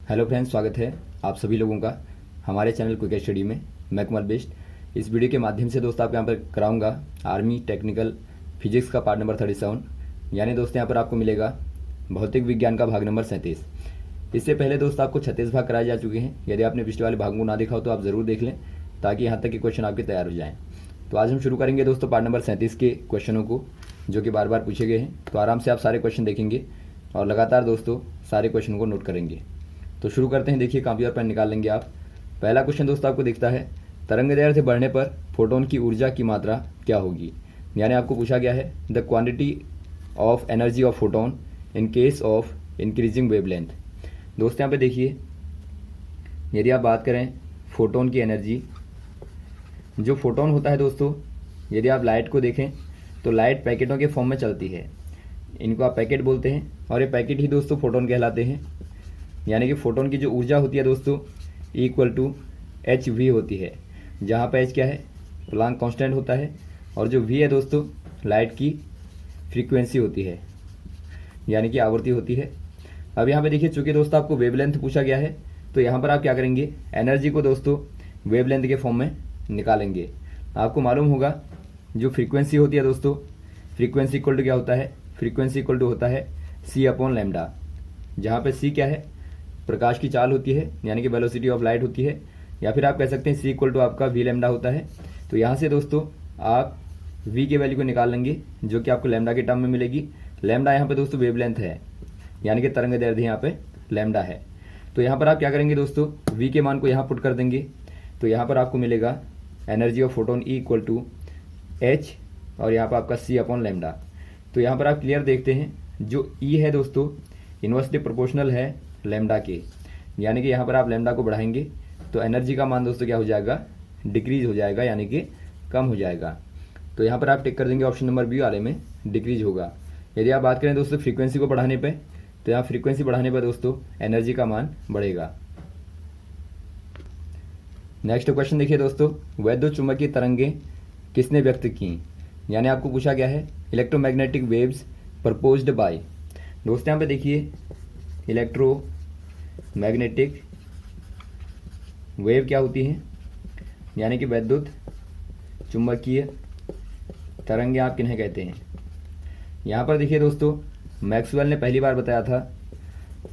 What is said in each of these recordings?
Hello friends, स्वागत है आप सभी लोगों का हमारे चैनल क्विक स्टडी में। मैं कुमार बेस्ट। इस वीडियो के माध्यम से दोस्तों आपको यहाँ पर कराऊंगा आर्मी टेक्निकल फिजिक्स का पार्ट नंबर 37, यानी दोस्तों यहाँ पर आपको मिलेगा भौतिक विज्ञान का भाग नंबर 37। इससे पहले दोस्तों आपको 36 भाग कराए जा चुके हैं। यदि आपने पिछले वाले भागों को ना देखा हो तो आप ज़रूर देख लें, ताकि यहाँ तक के क्वेश्चन आपके तैयार हो जाएँ। तो आज हम शुरू करेंगे दोस्तों पार्ट नंबर 37 के क्वेश्चनों को, जो कि बार बार पूछे गए हैं। तो आराम से आप सारे क्वेश्चन देखेंगे और लगातार दोस्तों सारे क्वेश्चन को नोट करेंगे। तो शुरू करते हैं। देखिए, कॉपी और पेन निकाल लेंगे आप। पहला क्वेश्चन दोस्तों आपको दिखता है, तरंग दैर्ध्य बढ़ने पर फोटोन की ऊर्जा की मात्रा क्या होगी। यानी आपको पूछा गया है the quantity of energy of photon in case of increasing wavelength. दोस्तों यहाँ पे देखिए, यदि आप बात करें फोटोन की एनर्जी, जो फोटोन होता है दोस्तों, यदि आप लाइट को देखें तो लाइट पैकेटों के फॉर्म में चलती है। इनको आप पैकेट बोलते हैं और ये पैकेट ही दोस्तों फोटोन कहलाते हैं। यानी कि फोटोन की जो ऊर्जा होती है दोस्तों इक्वल टू hv होती है, जहाँ पे h क्या है, प्लांक कांस्टेंट होता है, और जो v है दोस्तों लाइट की फ्रीक्वेंसी होती है, यानी कि आवृत्ति होती है। अब यहाँ पे देखिए, चूंकि दोस्तों आपको वेवलेंथ पूछा गया है, तो यहाँ पर आप क्या करेंगे, एनर्जी को दोस्तों वेवलेंथ के फॉर्म में निकालेंगे। आपको मालूम होगा जो फ्रीक्वेंसी होती है दोस्तों, फ्रीक्वेंसी इक्वल टू क्या होता है, फ्रीक्वेंसी इक्वल टू होता है c/λ, जहाँ पे c क्या है, प्रकाश की चाल होती है, यानी कि वेलोसिटी ऑफ लाइट होती है, या फिर आप कह सकते हैं c इक्वल टू आपका v होता है। तो यहाँ से दोस्तों आप v के वैल्यू को निकाल लेंगे, जो कि आपको लैम्डा के टर्म में मिलेगी। लैम्डा यहाँ पे दोस्तों वेवलेंथ है, यानी कि तरंग दैर्ध्य यहाँ पे लैम्डा है। तो यहाँ पर आप क्या करेंगे दोस्तों, v के मान को यहाँ पुट कर देंगे। तो यहाँ पर आपको मिलेगा energy of photon E equal to h, और यहाँ पर आपका c/λ। तो यहाँ पर आप क्लियर देखते हैं, जो E है दोस्तों इन्वर्सली प्रोपोर्शनल है लैम्डा के, यानी कि यहाँ पर आप लैम्डा को बढ़ाएंगे तो एनर्जी का मान दोस्तों क्या हो जाएगा, डिक्रीज हो जाएगा, यानी कि कम हो जाएगा। तो यहाँ पर आप टिक कर देंगे ऑप्शन नंबर बी वाले में, डिक्रीज होगा। यदि आप बात करें दोस्तों फ्रीक्वेंसी को बढ़ाने पे, तो यहाँ फ्रीक्वेंसी बढ़ाने पर दोस्तों एनर्जी का मान बढ़ेगा। नेक्स्ट क्वेश्चन देखिए दोस्तों, वैद्युत चुंबकीय तरंगें किसने व्यक्त की। यानी आपको पूछा गया है इलेक्ट्रोमैग्नेटिक वेव्स प्रपोज्ड बाय। दोस्तों यहाँ पे देखिए, इलेक्ट्रोमैग्नेटिक वेव क्या होती है, यानी कि वैद्युत चुंबकीय तरंगें आप किन्हें कहते हैं। यहाँ पर देखिए दोस्तों, मैक्सवेल ने पहली बार बताया था।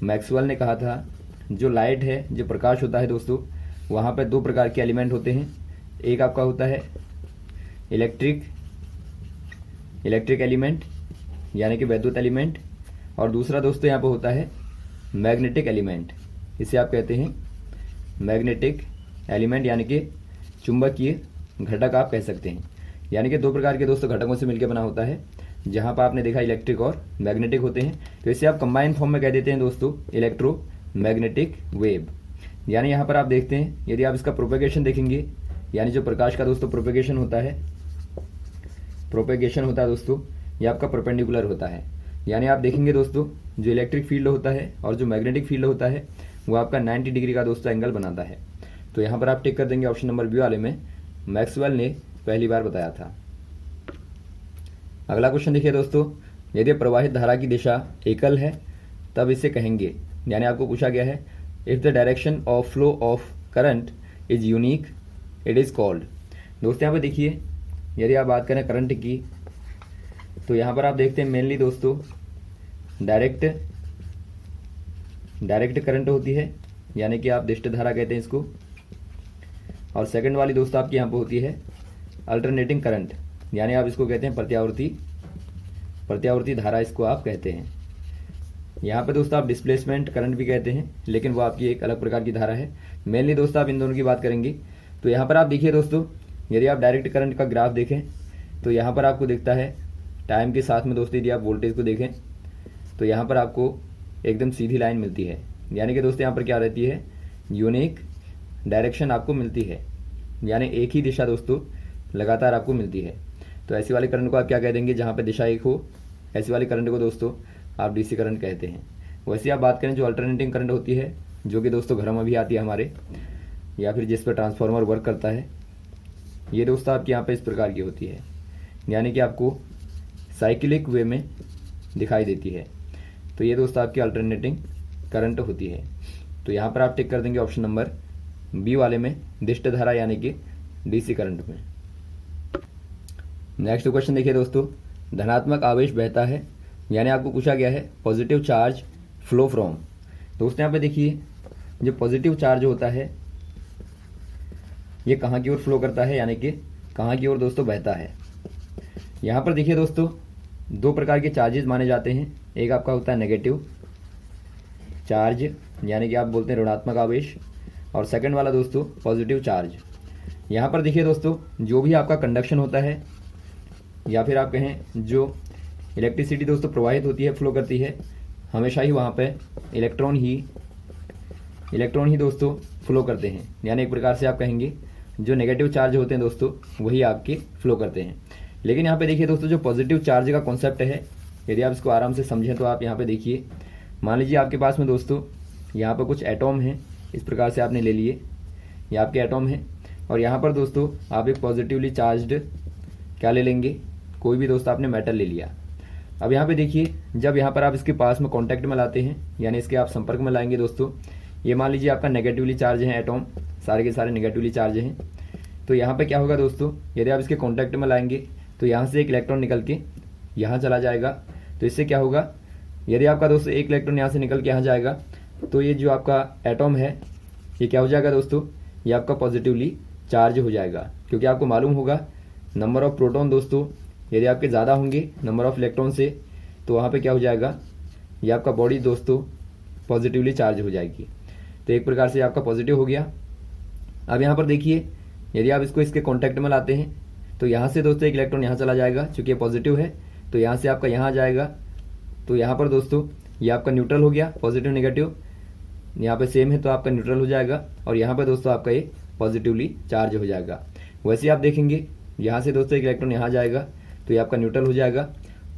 मैक्सवेल ने कहा था जो लाइट है, जो प्रकाश होता है दोस्तों, वहाँ पर दो प्रकार के एलिमेंट होते हैं। एक आपका होता है इलेक्ट्रिक एलिमेंट, यानी कि वैद्युत एलिमेंट, और दूसरा दोस्तों यहाँ पर होता है मैग्नेटिक एलिमेंट। इसे आप कहते हैं मैग्नेटिक एलिमेंट, यानी कि चुंबकीय घटक आप कह सकते हैं। यानी कि दो प्रकार के दोस्तों घटकों से मिलकर बना होता है, जहाँ पर आपने देखा इलेक्ट्रिक और मैग्नेटिक होते हैं। तो इसे आप कंबाइन फॉर्म में कह देते हैं दोस्तों इलेक्ट्रोमैग्नेटिक वेव। यानी यहाँ पर आप देखते हैं, यदि आप इसका प्रोपेगेशन देखेंगे, यानी जो प्रकाश का दोस्तों प्रोपेगेशन होता है दोस्तों, ये आपका परपेंडिकुलर होता है। यानी आप देखेंगे दोस्तों, जो इलेक्ट्रिक फील्ड होता है और जो मैग्नेटिक फील्ड होता है, वो आपका 90 डिग्री का दोस्तों एंगल बनाता है। तो यहाँ पर आप टिक कर देंगे ऑप्शन नंबर बी वाले में, मैक्सवेल ने पहली बार बताया था। अगला क्वेश्चन देखिए दोस्तों, यदि प्रवाहित धारा की दिशा एकल है तब इसे कहेंगे। यानी आपको पूछा गया है if the direction of flow of current is unique it is called. दोस्तों यहाँ पर देखिए, यदि आप बात करें करंट की, तो यहाँ पर आप देखते हैं मेनली दोस्तों डायरेक्ट करंट होती है, यानी कि आप दिष्ट धारा कहते हैं इसको। और सेकंड वाली दोस्तों आपकी यहाँ पर होती है अल्टरनेटिंग करंट, यानी आप इसको कहते हैं प्रत्यावर्ती धारा, इसको आप कहते हैं। यहाँ पे दोस्तों आप डिस्प्लेसमेंट करंट भी कहते हैं, लेकिन वो आपकी एक अलग प्रकार की धारा है। मेनली दोस्तों आप इन दोनों की बात करेंगे। तो यहाँ पर आप देखिए दोस्तों, यदि आप डायरेक्ट करंट का ग्राफ देखें, तो यहाँ पर आपको दिखता है टाइम के साथ में दोस्तों, यदि आप वोल्टेज को देखें तो यहाँ पर आपको एकदम सीधी लाइन मिलती है। यानी कि दोस्तों यहाँ पर क्या रहती है, यूनिक डायरेक्शन आपको मिलती है, यानी एक ही दिशा दोस्तों लगातार आपको मिलती है। तो ऐसी वाले करंट को आप क्या कह देंगे, जहाँ पे दिशा एक हो, ऐसी वाले करंट को दोस्तों आप डीसी करंट कहते हैं। वैसे आप बात करें जो अल्टरनेटिंग करंट होती है, जो कि दोस्तों घरों में भी आती है हमारे, या फिर जिस पर ट्रांसफार्मर वर्क करता है, ये दोस्तों आपके यहाँ पे इस प्रकार की होती है, यानी कि आपको साइक्लिक वे में दिखाई देती है। तो ये दोस्तों आपकी अल्टरनेटिंग करंट होती है। तो यहाँ पर आप टिक कर देंगे ऑप्शन नंबर बी वाले में, दिष्ट धारा यानी कि डीसी करंट में। नेक्स्ट क्वेश्चन देखिए दोस्तों, धनात्मक आवेश बहता है, यानी आपको पूछा गया है पॉजिटिव चार्ज फ्लो फ्रॉम। दोस्तों यहाँ पे देखिए, जो पॉजिटिव चार्ज होता है ये कहाँ की ओर फ्लो करता है, यानी कि कहाँ की ओर दोस्तों बहता है। यहाँ पर देखिए दोस्तों, दो प्रकार के चार्जेस माने जाते हैं। एक आपका होता है नेगेटिव चार्ज, यानी कि आप बोलते हैं ऋणात्मक आवेश, और सेकंड वाला दोस्तों पॉजिटिव चार्ज। यहाँ पर देखिए दोस्तों, जो भी आपका कंडक्शन होता है या फिर आप कहें जो इलेक्ट्रिसिटी दोस्तों प्रवाहित होती है, फ्लो करती है, हमेशा ही वहाँ पे इलेक्ट्रॉन ही दोस्तों फ्लो करते हैं। यानी एक प्रकार से आप कहेंगे जो नेगेटिव चार्ज होते हैं दोस्तों वही आपके फ्लो करते हैं। लेकिन यहाँ पे देखिए दोस्तों, जो पॉजिटिव चार्ज का कॉन्सेप्ट है, यदि आप इसको आराम से समझें तो आप यहाँ पे देखिए, मान लीजिए आपके पास में दोस्तों यहाँ पर कुछ एटॉम हैं, इस प्रकार से आपने ले लिए, ये आपके एटॉम हैं, और यहाँ पर दोस्तों आप एक पॉजिटिवली चार्ज्ड क्या ले लेंगे, कोई भी दोस्तों आपने मेटल ले लिया। अब यहाँ पे देखिए, जब यहाँ पर आप इसके पास में कॉन्टैक्ट में लाते हैं, यानी इसके आप संपर्क में लाएंगे दोस्तों, ये मान लीजिए आपका नेगेटिवली चार्ज है एटॉम, सारे के सारे नेगेटिवली चार्ज हैं, तो यहाँ पे क्या होगा दोस्तों, यदि आप इसके कॉन्टैक्ट में लाएंगे तो यहाँ से एक इलेक्ट्रॉन निकल के यहाँ चला जाएगा। तो इससे क्या होगा, यदि आपका दोस्तों एक इलेक्ट्रॉन यहाँ से निकल के यहाँ जाएगा तो ये जो आपका एटॉम है ये क्या हो जाएगा दोस्तों, ये आपका पॉजिटिवली चार्ज हो जाएगा। क्योंकि आपको मालूम होगा नंबर ऑफ प्रोटॉन दोस्तों यदि आपके ज़्यादा होंगे नंबर ऑफ इलेक्ट्रॉन से, तो वहाँ पे क्या हो जाएगा, ये आपका बॉडी दोस्तों पॉजिटिवली चार्ज हो जाएगी। तो एक प्रकार से आपका पॉजिटिव हो गया। अब यहाँ पर देखिए, यदि आप इसको इसके कॉन्टैक्ट में लाते हैं तो यहाँ से दोस्तों एक इलेक्ट्रॉन यहाँ चला जाएगा, चूँकि ये पॉजिटिव है तो यहाँ से आपका यहाँ आ जाएगा। तो यहाँ पर दोस्तों ये आपका न्यूट्रल हो गया, पॉजिटिव नेगेटिव यहाँ पे सेम है तो आपका न्यूट्रल हो जाएगा, और यहाँ पर दोस्तों आपका ये पॉजिटिवली चार्ज हो जाएगा। वैसे आप देखेंगे यहाँ से दोस्तों एक इलेक्ट्रॉन यहाँ जाएगा तो ये आपका न्यूट्रल हो जाएगा,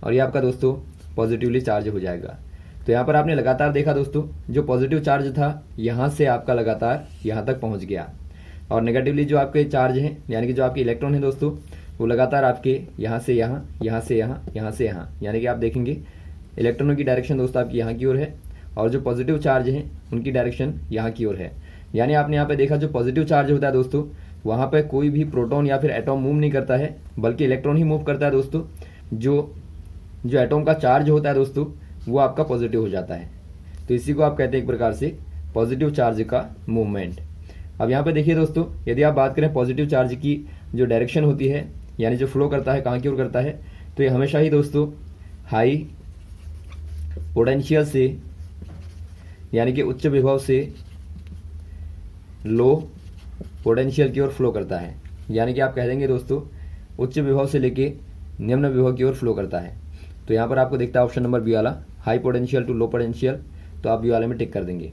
और ये आपका दोस्तों पॉजिटिवली चार्ज हो जाएगा। तो यहाँ पर आपने लगातार देखा दोस्तों, जो पॉजिटिव चार्ज था यहाँ से आपका लगातार यहाँ तक पहुँच गया, और नेगेटिवली जो आपके चार्ज हैं यानी कि जो आपके इलेक्ट्रॉन हैं दोस्तों वो लगातार आपके यहाँ से यहाँ, यहाँ से यहाँ, यहाँ से यहाँ, यानी कि आप देखेंगे इलेक्ट्रॉनों की डायरेक्शन दोस्तों आपकी यहाँ की ओर है, और जो पॉजिटिव चार्ज हैं उनकी डायरेक्शन यहाँ की ओर है। यानी आपने यहाँ पे देखा, जो पॉजिटिव चार्ज होता है दोस्तों वहाँ पे कोई भी प्रोटॉन या फिर एटॉम मूव नहीं करता है, बल्कि इलेक्ट्रॉन ही मूव करता है दोस्तों। जो एटॉम का चार्ज होता है दोस्तों वो आपका पॉजिटिव हो जाता है। तो इसी को आप कहते हैं एक प्रकार से पॉजिटिव चार्ज का मूवमेंट। अब यहाँ पे देखिए दोस्तों, यदि आप बात करें पॉजिटिव चार्ज की जो डायरेक्शन होती है, यानी जो फ्लो करता है कहाँ की ओर करता है, तो ये हमेशा ही दोस्तों हाई पोटेंशियल से यानी कि उच्च विभव से लो पोटेंशियल की ओर फ्लो करता है। यानी कि आप कह देंगे दोस्तों उच्च विभव से लेके निम्न विभव की ओर फ्लो करता है। तो यहाँ पर आपको दिखता है ऑप्शन नंबर बी वाला, high potential to low potential, तो आप बी वाले में टिक कर देंगे।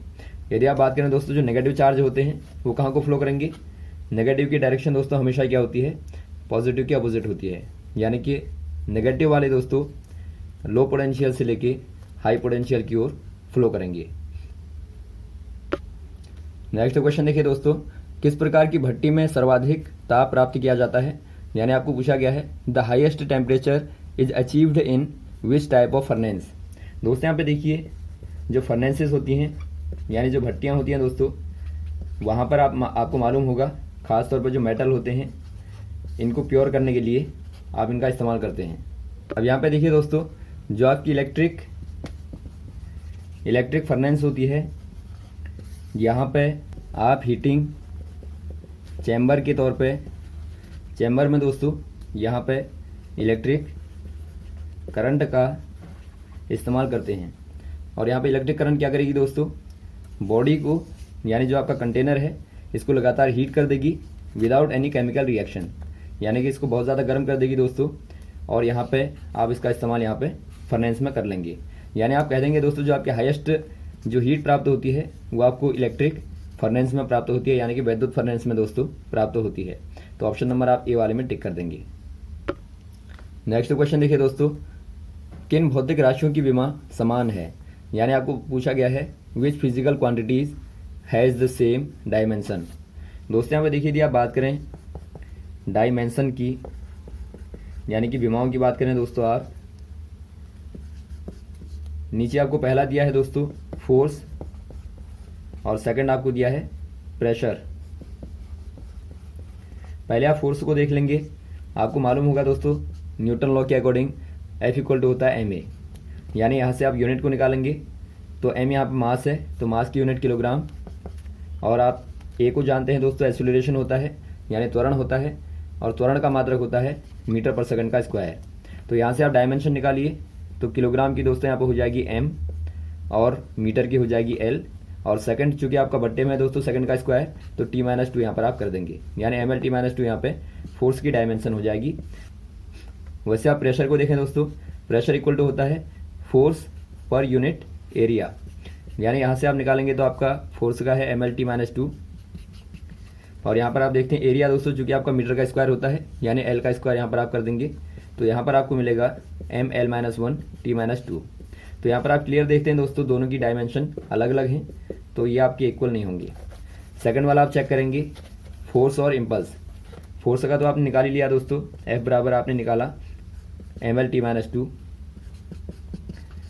यदि आप बात करें दोस्तों, जो नेगेटिव चार्ज होते हैं वो कहाँ को फ्लो करेंगे, नेगेटिव की डायरेक्शन दोस्तों हमेशा क्या होती है, पॉजिटिव की अपोजिट होती है। यानी कि नेगेटिव वाले दोस्तों लो पोटेंशियल से लेके हाई पोटेंशियल की ओर फ्लो करेंगे। नेक्स्ट क्वेश्चन देखिए दोस्तों, किस प्रकार की भट्टी में सर्वाधिक ताप प्राप्त किया जाता है। यानी आपको पूछा गया है the highest temperature is achieved in which type of furnace. दोस्तों यहाँ पे देखिए, जो फर्नेसेस होती हैं यानी जो भट्टियाँ होती हैं दोस्तों, वहाँ पर आपको मालूम होगा ख़ास तौर पर जो मेटल होते हैं इनको प्योर करने के लिए आप इनका इस्तेमाल करते हैं। अब यहाँ पे देखिए दोस्तों, जो आपकी इलेक्ट्रिक फर्नेस होती है, यहाँ पे आप हीटिंग चैम्बर के तौर पे, चैम्बर में दोस्तों यहाँ पे इलेक्ट्रिक करंट का इस्तेमाल करते हैं। और यहाँ पे इलेक्ट्रिक करंट क्या करेगी दोस्तों, बॉडी को यानी जो आपका कंटेनर है इसको लगातार हीट कर देगी विदाउट एनी केमिकल रिएक्शन, यानी कि इसको बहुत ज़्यादा गर्म कर देगी दोस्तों। और यहाँ पे आप इसका इस्तेमाल यहाँ पे फर्नेस में कर लेंगे। यानी आप कह देंगे दोस्तों, जो आपके हाईएस्ट जो हीट प्राप्त होती है वो आपको इलेक्ट्रिक फर्नेस में प्राप्त होती है, यानी कि विद्युत फर्नेस में दोस्तों प्राप्त होती है। तो ऑप्शन नंबर आप ए वाले में टिक कर देंगे। नेक्स्ट क्वेश्चन देखिए दोस्तों, किन भौतिक राशियों की विमा समान है। यानी आपको पूछा गया है which physical quantities has the same dimension. दोस्तों यहाँ पे देखिए, यदि आप बात करें डायमेंशन की यानी कि विमाओं की बात करें दोस्तों, आप नीचे आपको पहला दिया है दोस्तों फोर्स और सेकंड आपको दिया है प्रेशर। पहले आप फोर्स को देख लेंगे। आपको मालूम होगा दोस्तों न्यूटन लॉ के अकॉर्डिंग F इक्वल टू होता है ma, यानी यहाँ से आप यूनिट को निकालेंगे तो m यहाँ पर मास है तो मास की यूनिट किलोग्राम, और आप a को जानते हैं दोस्तों एक्सीलरेशन होता है यानी त्वरण होता है, और त्वरण का मात्रक होता है मीटर पर सेकंड का स्क्वायर। तो यहाँ से आप डायमेंशन निकालिए तो किलोग्राम की दोस्तों यहाँ पर हो जाएगी m और मीटर की हो जाएगी l, और सेकंड चूंकि आपका बट्टे में है दोस्तों सेकंड का स्क्वायर तो t-2 यहाँ पर आप कर देंगे, यानी ml-2 यहाँ पे फोर्स की डायमेंशन हो जाएगी। वैसे आप प्रेशर को देखें दोस्तों, प्रेशर इक्वल टू होता है फोर्स पर यूनिट एरिया, यानी यहाँ से आप निकालेंगे तो आपका फोर्स का है ml-2, और यहाँ पर आप देखते हैं एरिया दोस्तों चूंकि आपका मीटर का स्क्वायर होता है यानी l का स्क्वायर यहाँ पर आप कर देंगे तो यहाँ पर आपको मिलेगा ml-1 t-2। तो यहाँ पर आप क्लियर देखते हैं दोस्तों दोनों की डायमेंशन अलग अलग हैं तो ये आपके इक्वल नहीं होंगे। सेकंड वाला आप चेक करेंगे फोर्स और इम्पल्स। फोर्स का तो आपने निकाल ही लिया दोस्तों, F बराबर आपने निकाला ml-2।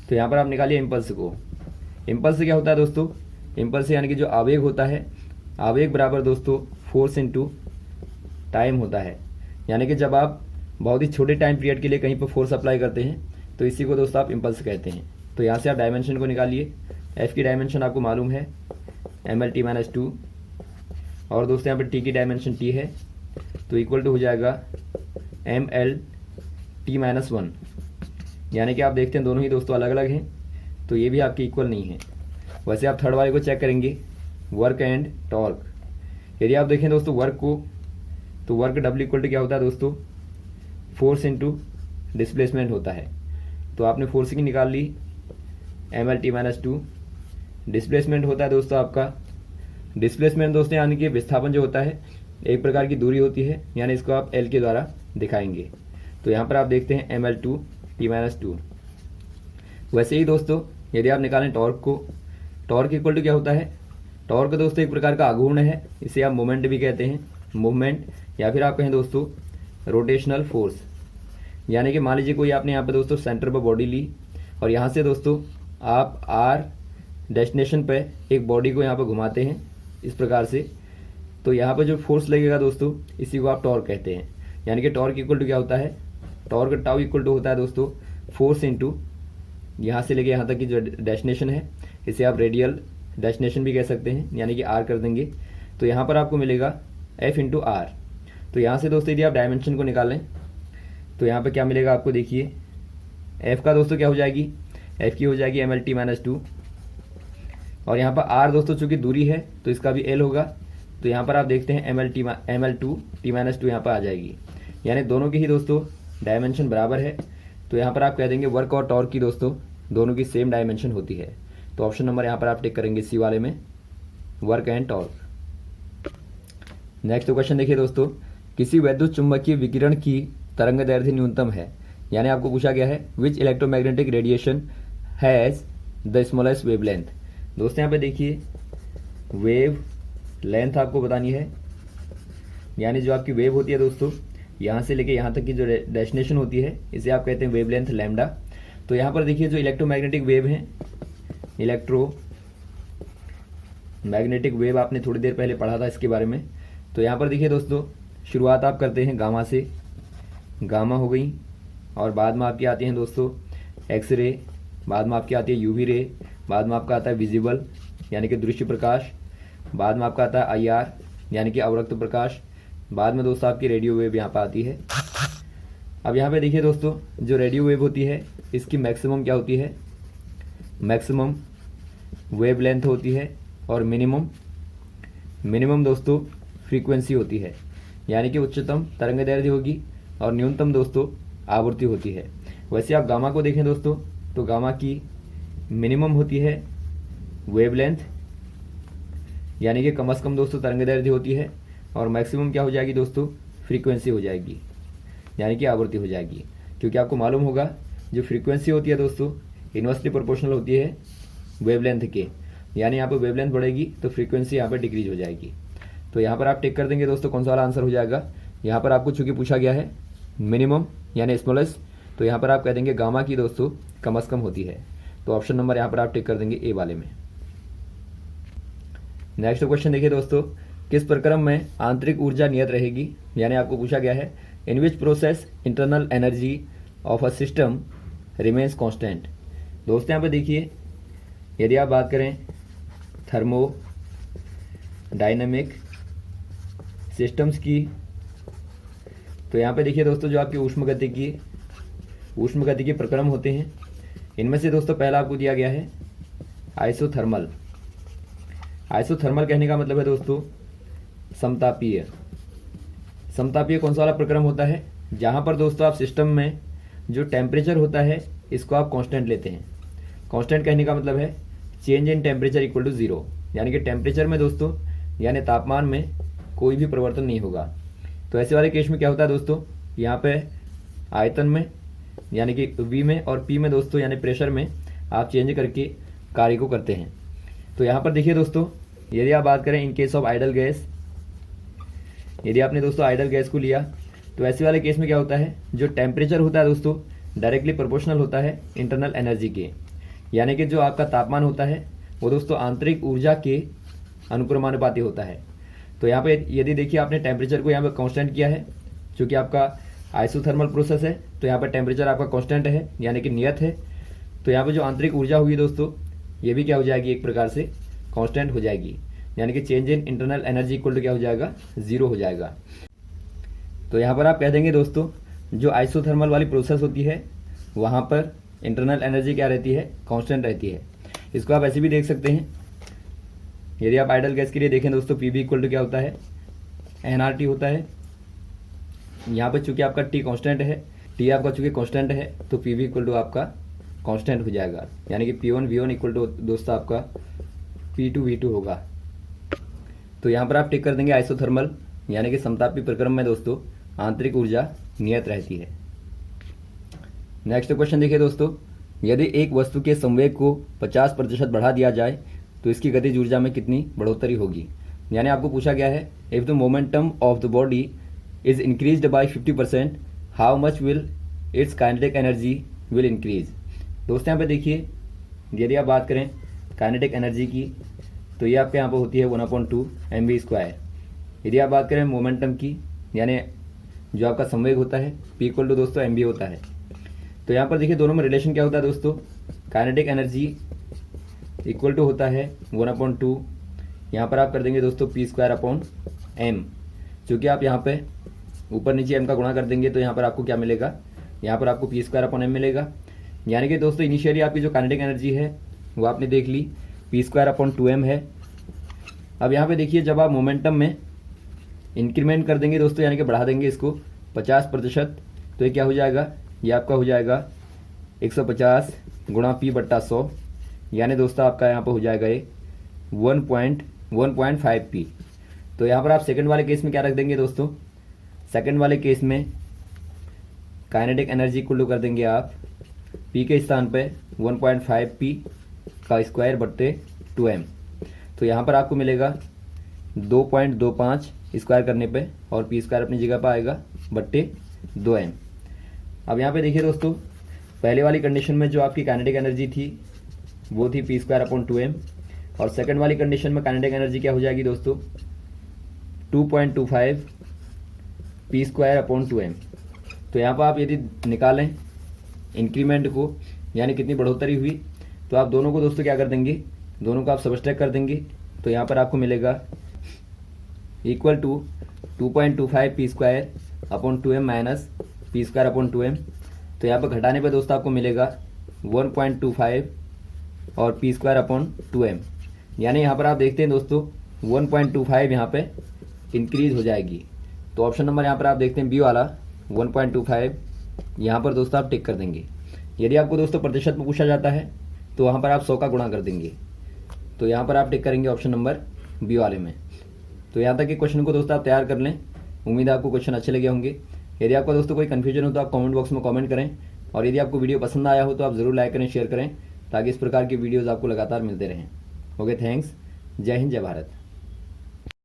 तो यहाँ पर आप निकालिए इम्पल्स को। इम्पल्स क्या होता है दोस्तों, इम्पल्स यानी कि जो आवेग होता है, आवेग बराबर दोस्तों फोर्स इनटू टाइम होता है, यानी कि जब आप बहुत ही छोटे टाइम पीरियड के लिए कहीं पर फोर्स अप्लाई करते हैं तो इसी को दोस्तों आप इम्पल्स कहते हैं। तो यहाँ से आप डायमेंशन को निकालिए। F की डायमेंशन आपको मालूम है ml-2, और दोस्तों यहाँ पर T की डायमेंशन T है तो इक्वल टू हो जाएगा ml-1, यानी कि आप देखते हैं दोनों ही दोस्तों अलग अलग हैं तो ये भी आपके इक्वल नहीं है। वैसे आप थर्ड वाले को चेक करेंगे वर्क एंड टॉर्क। यदि आप देखें दोस्तों वर्क को तो वर्क W इक्वल टू क्या होता है दोस्तों, फोर्स इनटू डिस्प्लेसमेंट होता है। तो आपने फोर्स की निकाल ली ml-2, डिस्प्लेसमेंट होता है दोस्तों आपका, डिस्प्लेसमेंट दोस्तों यानी कि विस्थापन जो होता है एक प्रकार की दूरी होती है, यानी इसको आप L के द्वारा दिखाएंगे। तो यहाँ पर आप देखते हैं ml-2 t-2। वैसे ही दोस्तों यदि आप निकालें टॉर्क को, टॉर्क इक्वल टू क्या होता है, टॉर्क दोस्तों एक प्रकार का आघूर्ण है, इसे आप मोमेंट भी कहते हैं, मूवमेंट, या फिर आप कहें दोस्तों रोटेशनल फोर्स। यानी कि मान लीजिए कोई आपने यहाँ पे दोस्तों सेंटर पर बॉडी ली और यहाँ से दोस्तों आप R डेस्टिनेशन पे एक बॉडी को यहाँ पर घुमाते हैं इस प्रकार से, तो यहाँ पर जो फोर्स लगेगा दोस्तों इसी को आप टॉर्क कहते हैं। यानी कि टॉर्क इक्वल टू क्या होता है, टॉर्क टाउ इक्वल टू होता है दोस्तों फोर्स इनटू यहाँ से लेके यहाँ तक की जो डेस्टिनेशन है इसे आप रेडियल डेस्टिनेशन भी कह सकते हैं, यानी कि R कर देंगे तो यहाँ पर आपको मिलेगा F इंटू R। तो यहाँ से दोस्तों यदि आप डायमेंशन को निकालें तो यहाँ पर क्या मिलेगा आपको, देखिए F का दोस्तों क्या हो जाएगी, F की हो जाएगी ml-2, और यहाँ पर R दोस्तों चूंकि दूरी है तो इसका भी L होगा, तो यहाँ पर आप देखते हैं ml-2 t-2 यहाँ पर आ जाएगी, यानी दोनों की ही दोस्तों डायमेंशन बराबर है। तो यहाँ पर आप कह देंगे वर्क और टॉर्क की दोस्तों दोनों की सेम डायमेंशन होती है। तो ऑप्शन नंबर यहाँ पर आप टिक करेंगे सी वाले में, work and torque. Next question देखिए दोस्तों, किसी वैद्युत चुंबकीय विकिरण की तरंग दैर्ध्य न्यूनतम है, यानी आपको पूछा गया है which electromagnetic radiation has the smallest wavelength. दोस्तों यहाँ पे देखिए वेव लेंथ आपको बतानी है, यानी जो आपकी वेव होती है दोस्तों यहाँ से लेके यहाँ तक की जो डेस्टिनेशन होती है इसे आप कहते हैं वेवलेंथ लैम्डा। तो यहाँ पर देखिए जो इलेक्ट्रोमैग्नेटिक वेव है, इलेक्ट्रोमैग्नेटिक वेव आपने थोड़ी देर पहले पढ़ा था इसके बारे में। तो यहाँ पर देखिए दोस्तों शुरुआत आप करते हैं गामा से, गामा हो गई, और बाद में आपकी आती हैं दोस्तों एक्सरे, बाद में आपकी आती है यूवी रे, बाद में आपका आता है विजिबल यानी कि दृश्य प्रकाश, बाद में आपका आता है IR यानी कि अवरक्त प्रकाश, बाद में दोस्तों आपकी रेडियो वेव यहाँ पर आती है। अब यहाँ पे देखिए दोस्तों जो रेडियो वेव होती है इसकी मैक्सिमम क्या होती है, मैक्सिमम वेव लेंथ होती है, और मिनिमम दोस्तों फ्रीक्वेंसी होती है, यानी कि उच्चतम तरंग दैर्ध्य होगी और न्यूनतम दोस्तों आवृत्ति होती है। वैसे आप गामा को देखें दोस्तों तो गामा की मिनिमम होती है वेवलेंथ, यानी कि कम से कम दोस्तों तरंग दैर्ध्य होती है, और मैक्सिमम क्या हो जाएगी दोस्तों, फ्रीक्वेंसी हो जाएगी, यानी कि आवृत्ति हो जाएगी। क्योंकि आपको मालूम होगा जो फ्रीक्वेंसी होती है दोस्तों इन्वर्सली प्रोपोर्शनल होती है वेवलेंथ के, यानी यहाँ पर वेवलेंथ बढ़ेगी तो फ्रीक्वेंसी यहाँ पर डिक्रीज हो जाएगी। तो यहाँ पर आप टिक कर देंगे दोस्तों, कौन सा वाला आंसर हो जाएगा। यहाँ पर आपको चूंकि पूछा गया है मिनिमम यानी स्मॉलेस्ट, तो यहाँ पर आप कह देंगे गामा की दोस्तों कम से कम होती है। तो ऑप्शन नंबर यहाँ पर आप टिक कर देंगे ए वाले में। नेक्स्ट क्वेश्चन देखिए दोस्तों, किस प्रक्रम में आंतरिक ऊर्जा नियत रहेगी, यानी आपको पूछा गया है in which process internal energy of a system remains constant. दोस्तों यहाँ पे देखिए, यदि आप बात करें थर्मो डायनेमिक सिस्टम्स की, तो यहाँ पे देखिए दोस्तों जो आपकी ऊष्मगतिकी प्रक्रम होते हैं, इनमें से दोस्तों पहला आपको दिया गया है आइसोथर्मल। आइसोथर्मल कहने का मतलब है दोस्तों समतापीय। समतापीय कौन सा वाला प्रक्रम होता है, जहाँ पर दोस्तों आप सिस्टम में जो टेम्परेचर होता है इसको आप कांस्टेंट लेते हैं। कांस्टेंट कहने का मतलब है change in temperature equal to zero, यानी कि टेम्परेचर में दोस्तों यानी तापमान में कोई भी परिवर्तन नहीं होगा। तो ऐसे वाले केस में क्या होता है दोस्तों, यहाँ पे आयतन में यानी कि V में और P में दोस्तों यानी प्रेशर में आप चेंज करके कार्य को करते हैं। तो यहाँ पर देखिए दोस्तों, यदि आप बात करें in case of idol gas, यदि आपने दोस्तों आइडल गैस को लिया तो ऐसे वाले केस में क्या होता है, जो टेम्परेचर होता है दोस्तों डायरेक्टली प्रोपोर्शनल होता है इंटरनल एनर्जी के, यानी कि जो आपका तापमान होता है वो दोस्तों आंतरिक ऊर्जा के अनुक्रमानुपाती होता है। तो यहाँ पे यदि देखिए आपने टेम्परेचर को यहाँ पे कांस्टेंट किया है, चूँकि आपका आइसोथर्मल प्रोसेस है तो यहाँ पर टेम्परेचर आपका कांस्टेंट है यानी कि नियत है। तो यहाँ पे जो आंतरिक ऊर्जा हुई दोस्तों ये भी क्या हो जाएगी, एक प्रकार से कांस्टेंट हो जाएगी, यानी कि change in internal energy equal to क्या हो जाएगा, जीरो हो जाएगा। तो यहाँ पर आप कह देंगे दोस्तों जो आइसोथर्मल वाली प्रोसेस होती है वहाँ पर इंटरनल एनर्जी क्या रहती है, कांस्टेंट रहती है। इसको आप ऐसे भी देख सकते हैं, यदि आप आइडल गैस के लिए देखें दोस्तों पी बी इक्वल टू क्या होता है, NRT होता है। यहाँ पर चूंकि आपका T कांस्टेंट है, T आपका चूंकि कांस्टेंट है तो पी बी इक्वल टू आपका कांस्टेंट हो जाएगा, यानी कि P1 V1 इक्वल टू दोस्तों आपका P2 V2 होगा। तो यहाँ पर आप टिक कर देंगे आइसोथर्मल, यानी कि समतापी प्रक्रम में दोस्तों आंतरिक ऊर्जा नियत रहती है। नेक्स्ट क्वेश्चन देखिए दोस्तों, यदि एक वस्तु के संवेग को 50% बढ़ा दिया जाए तो इसकी गतिज ऊर्जा में कितनी बढ़ोतरी होगी, यानी आपको पूछा गया है if the momentum of the body is increased by 50% how much will it's kinetic energy will increase. दोस्तों यहाँ पे देखिए, यदि आप बात करें काइनेटिक एनर्जी की तो ये आपके यहाँ पर होती है 1/2 mv²। यदि आप बात करें मोमेंटम की, यानी जो आपका संवेग होता है P इक्वल टू दोस्तों mv होता है। तो यहाँ पर देखिए दोनों में रिलेशन क्या होता है दोस्तों, काइनेटिक एनर्जी इक्वल टू होता है 1/2, यहाँ पर आप कर देंगे दोस्तों P²/m, चूँकि आप यहाँ पे ऊपर नीचे m का गुणा कर देंगे तो यहाँ पर आपको क्या मिलेगा, यहाँ पर आपको P²/m मिलेगा। यानी कि दोस्तों इनिशियली आपकी जो काइनेटिक एनर्जी है वो आपने देख ली P²/2m है। अब यहाँ पे देखिए जब आप मोमेंटम में इंक्रीमेंट कर देंगे दोस्तों, यानी कि बढ़ा देंगे इसको 50%, तो ये क्या हो जाएगा, ये आपका हो जाएगा 150 गुणा P/100, यानी दोस्तों आपका यहाँ पर हो जाएगा ये 1.5 P। तो यहाँ पर आप सेकंड वाले केस में क्या रख देंगे दोस्तों, सेकंड वाले केस में काइनेटिक एनर्जी को कर देंगे आप P के स्थान पे 1.5 P का स्क्वायर बट्टे 2m। तो यहाँ पर आपको मिलेगा 2.25 स्क्वायर करने पे और P² अपनी जगह पर आएगा बट्टे 2m। अब यहाँ पे देखिए दोस्तों, पहले वाली कंडीशन में जो आपकी काइनेटिक एनर्जी थी वो थी P²/2m, और सेकंड वाली कंडीशन में काइनेटिक एनर्जी क्या हो जाएगी दोस्तों 2.25 P²/2m। तो यहाँ पर आप यदि निकालें इंक्रीमेंट को, यानी कितनी बढ़ोतरी हुई, तो आप दोनों को दोस्तों क्या कर देंगे, दोनों को आप सबट्रैक्ट कर देंगे। तो यहाँ पर आपको मिलेगा equal to 2.25 P²/2m minus P²/2m। तो यहाँ पर घटाने पर दोस्तों आपको मिलेगा 1.25 और P²/2m, यानी यहाँ पर आप देखते हैं दोस्तों 1.25 यहाँ पे इंक्रीज हो जाएगी। तो ऑप्शन नंबर यहाँ पर आप देखते हैं बी वाला 1.25, यहाँ पर दोस्तों आप टिक कर देंगे। यदि आपको दोस्तों प्रतिशत में पूछा जाता है तो वहाँ पर आप 100 का गुणा कर देंगे, तो यहाँ पर आप टिक करेंगे ऑप्शन नंबर बी वाले में। तो यहाँ तक के क्वेश्चन को दोस्तों आप तैयार कर लें। उम्मीद है आपको क्वेश्चन अच्छे लगे होंगे। यदि आपको दोस्तों कोई कन्फ्यूजन हो तो आप कमेंट बॉक्स में कमेंट करें, और यदि आपको वीडियो पसंद आया हो तो आप ज़रूर लाइक करें, शेयर करें, ताकि इस प्रकार की वीडियोज़ आपको लगातार मिलते रहें। Okay, thanks. जय हिंद, जय भारत।